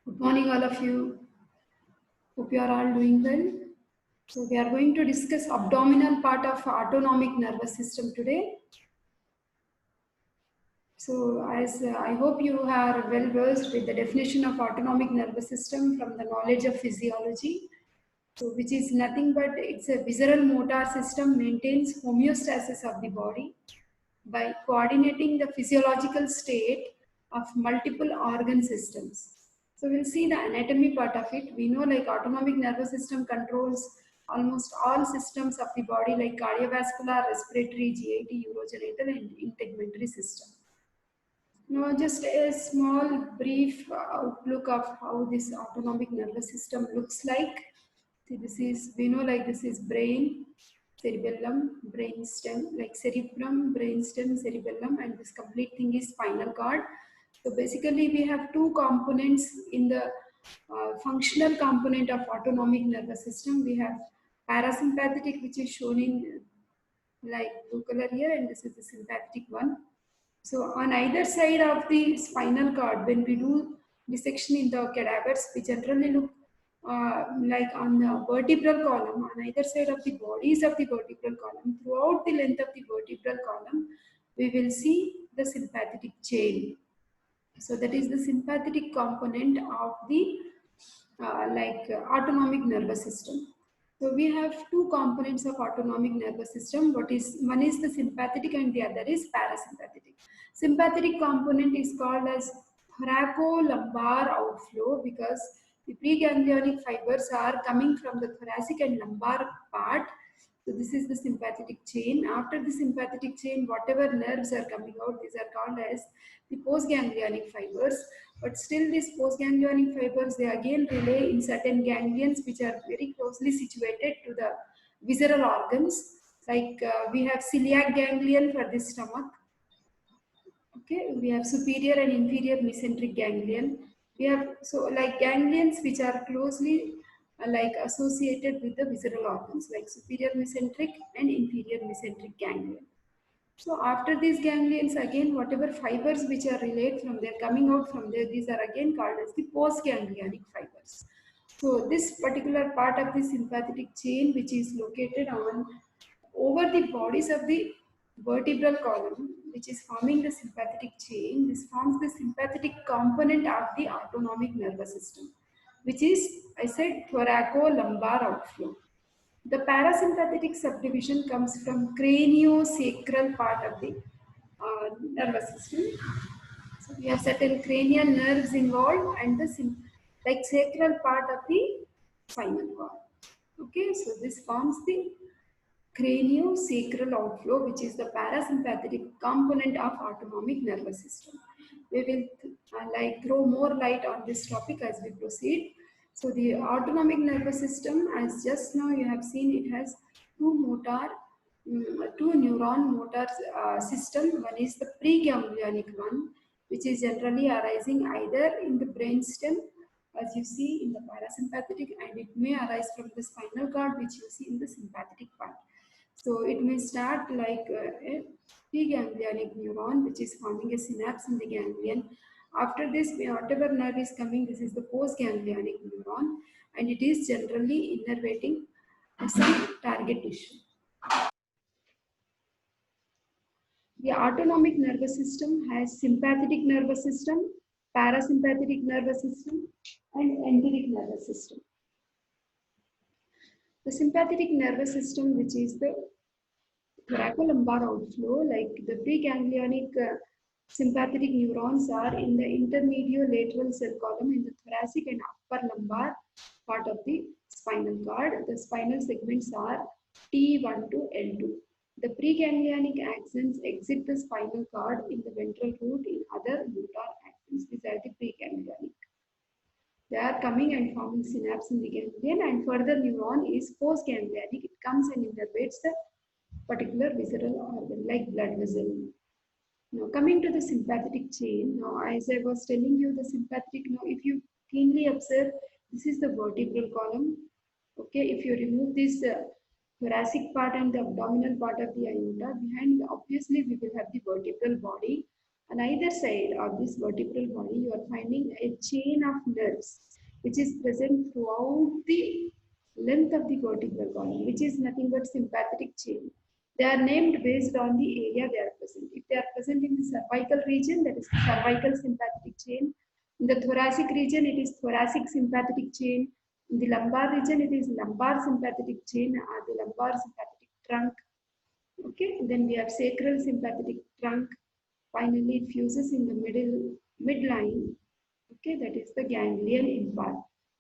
Good morning, all of you. Hope you are all doing well. So, we are going to discuss abdominal part of autonomic nervous system today. So, as I hope you are well versed with the definition of autonomic nervous system from the knowledge of physiology. So, which is nothing but it's a visceral motor system maintains homeostasis of the body by coordinating the physiological state of multiple organ systems. So we'll see the anatomy part of it. We know like autonomic nervous system controls almost all systems of the body like cardiovascular, respiratory, GIT, urogenital and integumentary system. Now just a small brief outlook of how this autonomic nervous system looks like. See, this is, we know like this is brain, cerebellum, brainstem, like cerebrum, brainstem, cerebellum, and this complete thing is spinal cord. So basically we have two components in the functional component of autonomic nervous system. We have parasympathetic, which is shown in like blue color here, and this is the sympathetic one. So on either side of the spinal cord, when we do dissection in the cadavers, we generally look like on the vertebral column, on either side of the bodies of the vertebral column, throughout the length of the vertebral column, we will see the sympathetic chain. So that is the sympathetic component of the autonomic nervous system. So we have two components of autonomic nervous system. One is the sympathetic and the other is parasympathetic. Sympathetic component is called as thoracolumbar outflow because the preganglionic fibers are coming from the thoracic and lumbar part. So this is the sympathetic chain. After the sympathetic chain, whatever nerves are coming out, these are called as the postganglionic fibers. But still these postganglionic fibers, they again relay in certain ganglions which are very closely situated to the visceral organs. Like we have celiac ganglion for the stomach. Okay, we have superior and inferior mesenteric ganglion. We have so like ganglions which are closely like associated with the visceral organs like superior mesenteric and inferior mesenteric ganglion. So after these ganglions again whatever fibers which are relayed from there coming out from there, these are again called as the postganglionic fibers. So this particular part of the sympathetic chain which is located on over the bodies of the vertebral column which is forming the sympathetic chain, this forms the sympathetic component of the autonomic nervous system which is I said thoracolumbar outflow. The parasympathetic subdivision comes from craniosacral part of the nervous system. So we have certain cranial nerves involved and the like sacral part of the spinal cord. Okay, so this forms the craniosacral outflow, which is the parasympathetic component of autonomic nervous system. We will like throw more light on this topic as we proceed. So the autonomic nervous system, as just now you have seen, it has two neuron motor system. One is the preganglionic one, which is generally arising either in the brainstem, as you see in the parasympathetic, and it may arise from the spinal cord, which you see in the sympathetic part. So it may start like a preganglionic neuron, which is forming a synapse in the ganglion. After this, whatever nerve is coming, this is the postganglionic neuron, and it is generally innervating some target tissue. The autonomic nervous system has sympathetic nervous system, parasympathetic nervous system, and enteric nervous system. The sympathetic nervous system, which is the thoracolumbar outflow, like the preganglionic sympathetic neurons are in the intermediolateral cell column in the thoracic and upper lumbar part of the spinal cord. The spinal segments are T1 to L2. The preganglionic axons exit the spinal cord in the ventral root in other motor axons. These are the preganglionic. They are coming and forming synapse in the ganglion, and further neuron is postganglionic. It comes and innervates the particular visceral organ like blood vessel. Now coming to the sympathetic chain, now as I was telling you the sympathetic, now if you keenly observe, this is the vertebral column. Okay, if you remove this thoracic part and the abdominal part of the aorta, behind obviously we will have the vertebral body. On either side of this vertebral body, you are finding a chain of nerves which is present throughout the length of the vertebral column, which is nothing but sympathetic chain. They are named based on the area they are present. If they are present in the cervical region, that is the cervical sympathetic chain. In the thoracic region, it is thoracic sympathetic chain. In the lumbar region, it is lumbar sympathetic chain or the lumbar sympathetic trunk. Okay, then we have sacral sympathetic trunk. Finally, it fuses in the midline. Okay, that is the ganglion impart.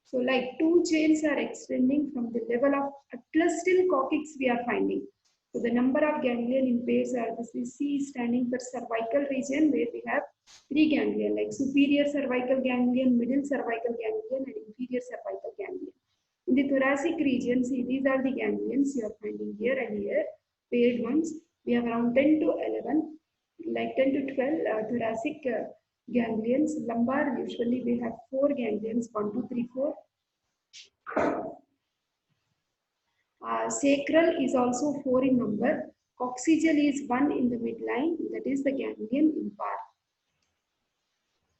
So, like two chains are extending from the level of atlas till coccyx, we are finding. So, the number of ganglion in pairs are this is C standing for cervical region where we have three ganglion like superior cervical ganglion, middle cervical ganglion, and inferior cervical ganglion. In the thoracic region, see these are the ganglions you are finding here and here, paired ones. We have around 10 to 11, like 10 to 12 thoracic ganglions. Lumbar, usually we have 4 ganglions, 1, 2, 3, 4. Sacral is also 4 in number. Coccygeal is 1 in the midline, that is the ganglion impar.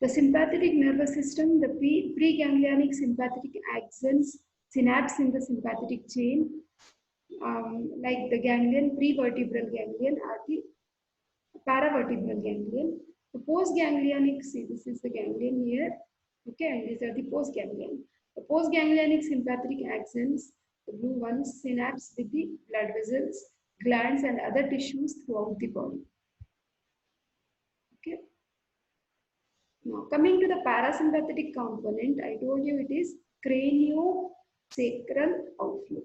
The sympathetic nervous system, the preganglionic sympathetic axons, synapse in the sympathetic chain, like the ganglion, prevertebral ganglion or the paravertebral ganglion. The postganglionic, see this is the ganglion here, okay, and these are the postganglion. The postganglionic sympathetic axons, the blue ones, synapse with the blood vessels, glands and other tissues throughout the body. Okay. Now coming to the parasympathetic component, I told you it is craniosacral outflow.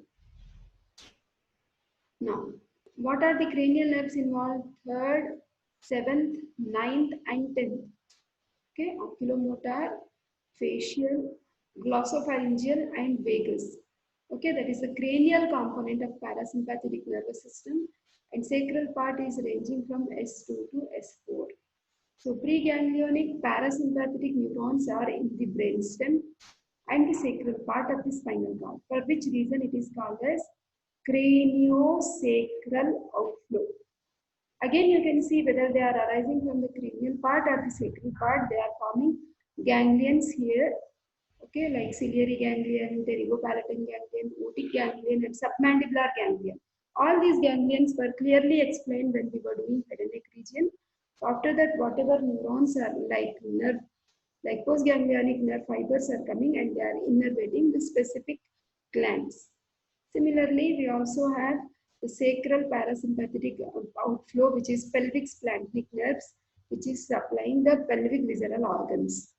Now, what are the cranial nerves involved? 3rd, 7th, 9th and 10th. Okay, oculomotor, facial, glossopharyngeal and vagus. Okay, that is the cranial component of parasympathetic nervous system, and sacral part is ranging from S2 to S4. So preganglionic parasympathetic neurons are in the brainstem and the sacral part of the spinal cord, for which reason it is called as craniosacral outflow. Again, you can see whether they are arising from the cranial part or the sacral part. They are forming ganglions here, okay, like ciliary ganglion, pterygopalatine ganglion, otic ganglion, and submandibular ganglion. All these ganglions were clearly explained when we were doing head and neck region. So after that, whatever neurons are like nerve, like postganglionic nerve fibers are coming and they are innervating the specific glands. Similarly, we also have the sacral parasympathetic outflow, which is pelvic splanchnic nerves, which is supplying the pelvic visceral organs.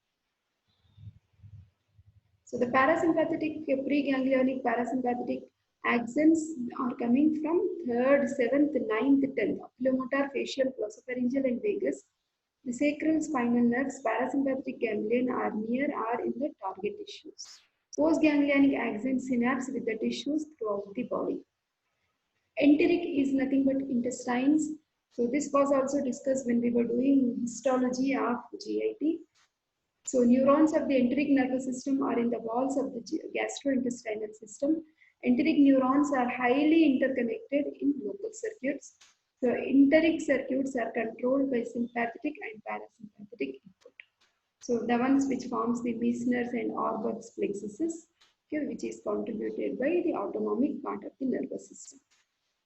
So the parasympathetic, preganglionic parasympathetic axons are coming from 3rd, 7th, 9th, 10th, oculomotor, facial, glossopharyngeal and vagus. The sacral spinal nerves, parasympathetic ganglion are near or in the target tissues. Postganglionic axon synapse with the tissues throughout the body. Enteric is nothing but intestines. So this was also discussed when we were doing histology of GIT. So neurons of the enteric nervous system are in the walls of the gastrointestinal system. Enteric neurons are highly interconnected in local circuits. So enteric circuits are controlled by sympathetic and parasympathetic input. So the ones which forms the Meissner's and Auerbach's plexuses, okay, which is contributed by the autonomic part of the nervous system.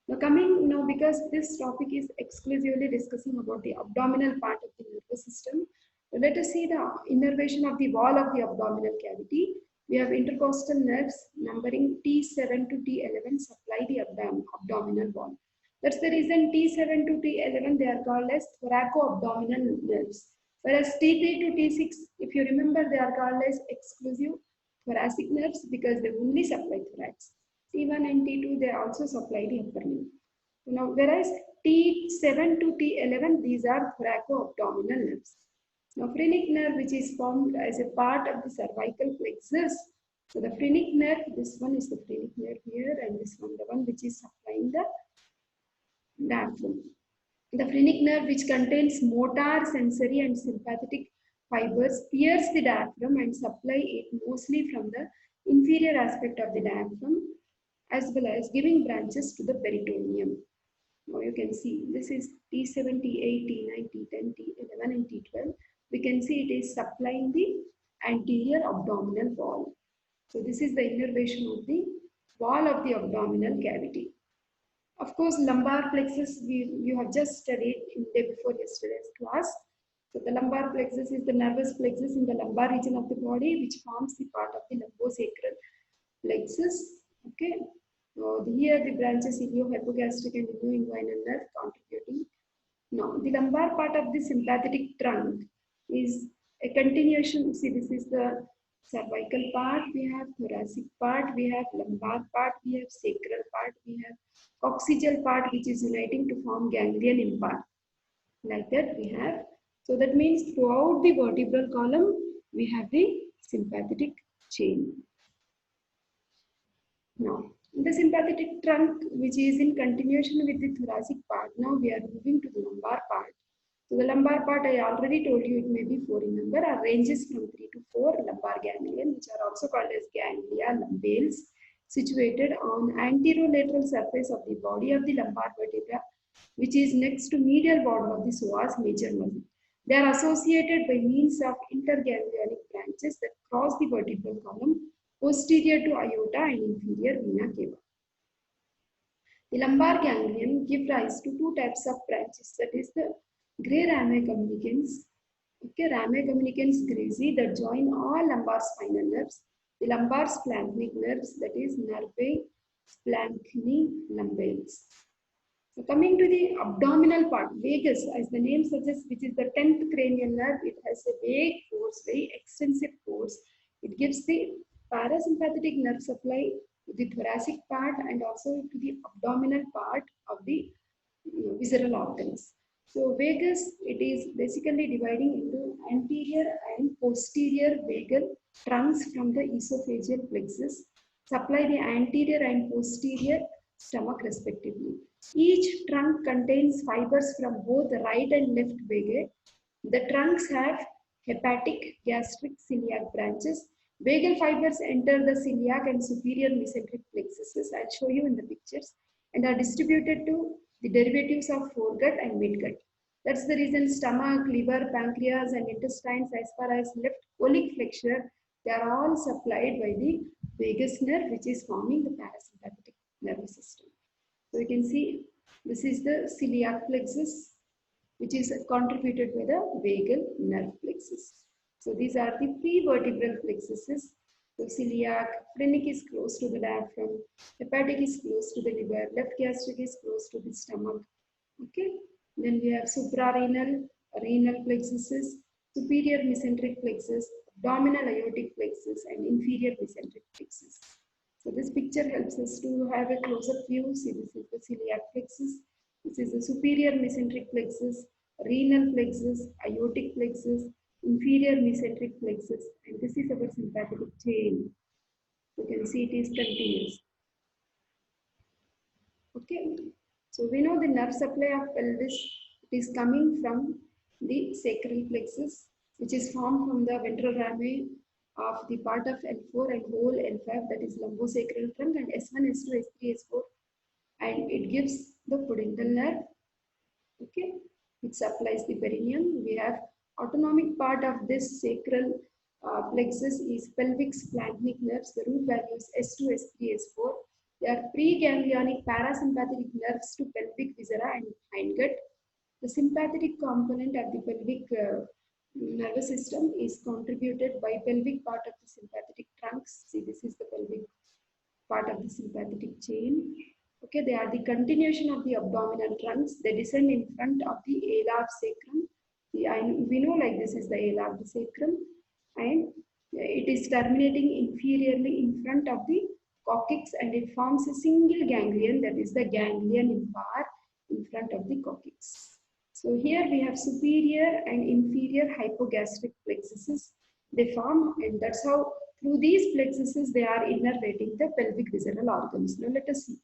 Now because this topic is exclusively discussing about the abdominal part of the nervous system, let us see the innervation of the wall of the abdominal cavity. We have intercostal nerves numbering T7 to T11 supply the abdominal wall. That's the reason T7 to T11 they are called as thoraco-abdominal nerves. Whereas T3 to T6, if you remember, they are called as exclusive thoracic nerves because they only supply thorax. T1 and T2 they also supply the upper limb. Now, whereas T7 to T11 these are thoraco-abdominal nerves. Now, phrenic nerve, which is formed as a part of the cervical plexus. So, the phrenic nerve, this one is the phrenic nerve here, and this one, the one which is supplying the diaphragm. The phrenic nerve, which contains motor, sensory, and sympathetic fibers, pierce the diaphragm and supply it mostly from the inferior aspect of the diaphragm, as well as giving branches to the peritoneum. Now you can see this is T7, T8, T9, T10, T11 and T12. We can see it is supplying the anterior abdominal wall. So this is the innervation of the wall of the abdominal cavity. Of course, lumbar plexus you have just studied in day before yesterday's class. So the lumbar plexus is the nervous plexus in the lumbar region of the body, which forms the part of the lumbosacral plexus. Okay. So here the branches iliohypogastric and ilioinguinal nerve contributing. Now the lumbar part of the sympathetic trunk is a continuation. See, this is the cervical part, we have thoracic part, we have lumbar part, we have sacral part, we have coccygeal part which is uniting to form ganglion impart. Like that we have. So that means throughout the vertebral column we have the sympathetic chain. Now the sympathetic trunk which is in continuation with the thoracic part, now we are moving to the lumbar part. So the lumbar part, I already told you, it may be 4 in number, or ranges from 3 to 4 lumbar ganglion, which are also called as ganglia lumbales, situated on anterolateral surface of the body of the lumbar vertebra, which is next to medial border of the psoas major muscle. They are associated by means of interganglionic branches that cross the vertebral column posterior to aorta and inferior vena cava. The lumbar ganglion give rise to two types of branches, that is the gray rami communicans, okay, rami communicans gracie that join all lumbar spinal nerves, the lumbar splanchnic nerves, that is nervae splanchni lumbales. So coming to the abdominal part, vagus, as the name suggests, which is the 10th cranial nerve, it has a vague force, very extensive force. It gives the parasympathetic nerve supply to the thoracic part and also to the abdominal part of the visceral organs. So vagus, it is basically dividing into anterior and posterior vagal trunks from the esophageal plexus, supply the anterior and posterior stomach respectively. Each trunk contains fibers from both the right and left vagae. The trunks have hepatic, gastric, celiac branches. Vagal fibers enter the celiac and superior mesenteric plexuses. I'll show you in the pictures, and are distributed to the derivatives of foregut and midgut. That's the reason stomach, liver, pancreas, and intestines, as far as left colic flexure, they are all supplied by the vagus nerve, which is forming the parasympathetic nervous system. So you can see this is the celiac plexus, which is contributed by the vagal nerve plexus. So these are the prevertebral plexuses. So celiac, phrenic is close to the diaphragm, hepatic is close to the liver, left gastric is close to the stomach. Okay. Then we have suprarenal, renal plexuses, superior mesenteric plexus, abdominal aortic plexus, and inferior mesenteric plexus. So this picture helps us to have a close-up view. See, this is the celiac plexus. This is the superior mesenteric plexus, renal plexus, aortic plexus, inferior mesenteric plexus, and this is our sympathetic chain. You can see it is continuous. Okay, so we know the nerve supply of pelvis, it is coming from the sacral plexus, which is formed from the ventral rami of the part of L4 and whole L5, that is lumbosacral trunk, and S1, S2, S3, S4, and it gives the pudendal nerve. Okay, it supplies the perineum. We have autonomic part of this sacral plexus is pelvic splanchnic nerves. The root values S2, S3, S4. They are preganglionic parasympathetic nerves to pelvic viscera and hindgut. The sympathetic component of the pelvic nervous system is contributed by pelvic part of the sympathetic trunks. See, this is the pelvic part of the sympathetic chain. Okay, they are the continuation of the abdominal trunks. They descend in front of the ala of sacrum. We know like this is the ala of the sacrum, and it is terminating inferiorly in front of the coccyx, and it forms a single ganglion, that is the ganglion impar, in front of the coccyx. So here we have superior and inferior hypogastric plexuses. They form, and that's how through these plexuses they are innervating the pelvic visceral organs. Now let us see.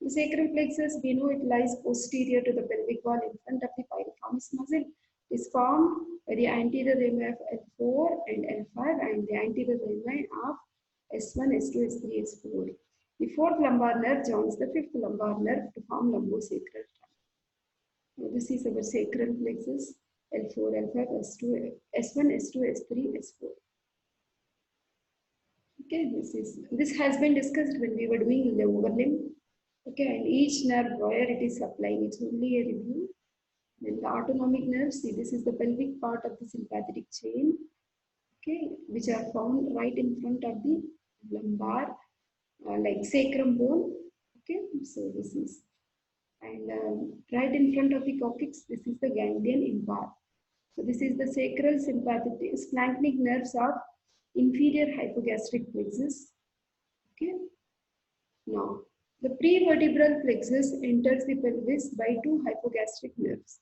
The sacral plexus, we know it lies posterior to the pelvic wall in front of the piriformis muscle. It is formed by the anterior rami of L4 and L5 and the anterior rami of S1, S2, S3, S4. The fourth lumbar nerve joins the fifth lumbar nerve to form lumbosacral trunk. This is our sacral plexus, L4, L5, S2, S1, S2, S3, S4. Okay, this has been discussed when we were doing the lower limb. Okay, and each nerve where it is supplying, it's only a review. Then the autonomic nerves, see this is the pelvic part of the sympathetic chain, okay, which are found right in front of the lumbar, like sacrum bone. Okay, so this is, and right in front of the coccyx, this is the ganglion impar. So this is the sacral sympathetic splanchnic nerves of inferior hypogastric plexus. Okay. Now, the prevertebral plexus enters the pelvis by two hypogastric nerves,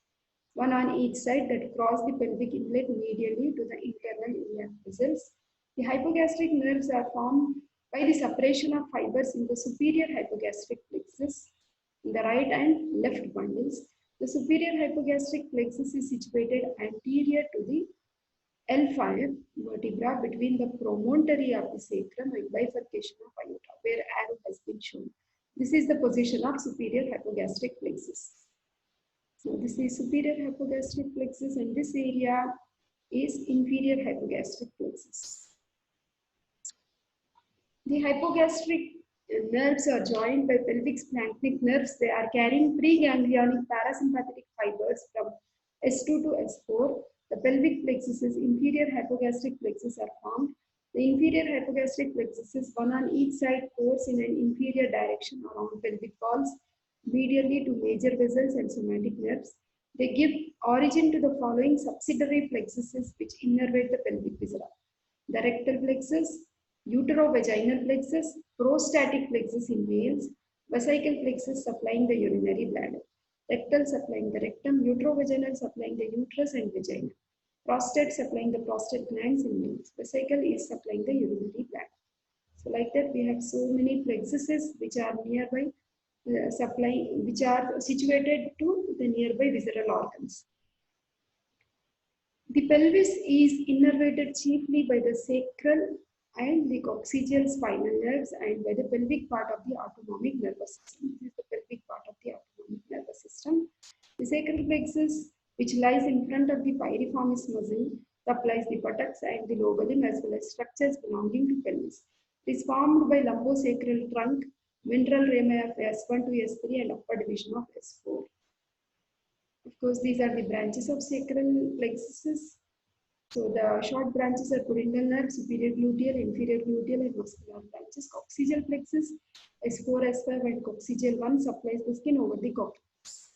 one on each side that cross the pelvic inlet medially to the internal iliac vessels. The hypogastric nerves are formed by the separation of fibers in the superior hypogastric plexus in the right and left bundles. The superior hypogastric plexus is situated anterior to the L5 vertebra between the promontory of the sacrum and bifurcation of aorta, where arrow has been shown. This is the position of superior hypogastric plexus. So this is superior hypogastric plexus, and this area is inferior hypogastric plexus. The hypogastric nerves are joined by pelvic splanchnic nerves. They are carrying preganglionic parasympathetic fibers from S2 to S4. The pelvic plexuses, inferior hypogastric plexus are formed. The inferior hypogastric plexuses, one on each side, course in an inferior direction around pelvic walls, medially to major vessels and somatic nerves. They give origin to the following subsidiary plexuses which innervate the pelvic viscera: the rectal plexus, uterovaginal plexus, prostatic plexus in males, vesical plexus supplying the urinary bladder, rectal supplying the rectum, uterovaginal supplying the uterus and vagina, prostate supplying the prostate glands in males, vesical is supplying the urinary bladder. So like that we have so many plexuses which are nearby, which are situated to the nearby visceral organs. The pelvis is innervated chiefly by the sacral and the coccygeal spinal nerves and by the pelvic part of the autonomic nervous system. This is the pelvic part of the autonomic nervous system. The sacral plexus, which lies in front of the piriformis muscle, supplies the buttocks and the lower limb as well as structures belonging to pelvis. It is formed by lumbosacral trunk, ventral rami of S1 to S3 and upper division of S4. Of course, these are the branches of sacral plexuses. So the short branches are pudendal nerve, superior gluteal, inferior gluteal, and muscular branches. Coccygeal plexus, S4, S5, and coccygeal 1 supplies the skin over the coccyx.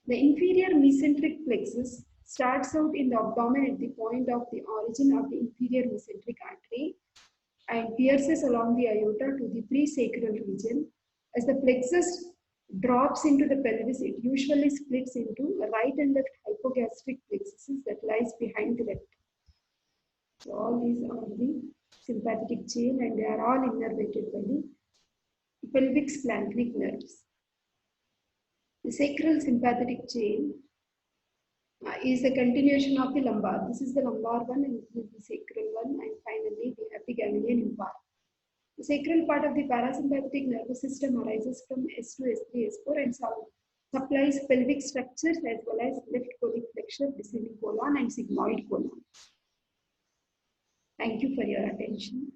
The inferior mesenteric plexus starts out in the abdomen at the point of the origin of the inferior mesenteric artery and pierces along the aorta to the presacral region. As the plexus drops into the pelvis, it usually splits into right and left hypogastric plexuses that lies behind the rectum. So all these are the sympathetic chain and they are all innervated by the pelvic splanchnic nerves. The sacral sympathetic chain is a continuation of the lumbar. This is the lumbar one and this is the sacral one, and finally we have the ganglion impar. The sacral part of the parasympathetic nervous system arises from S2, S3, S4 and supplies pelvic structures as well as left colic flexure, descending colon and sigmoid colon. Thank you for your attention.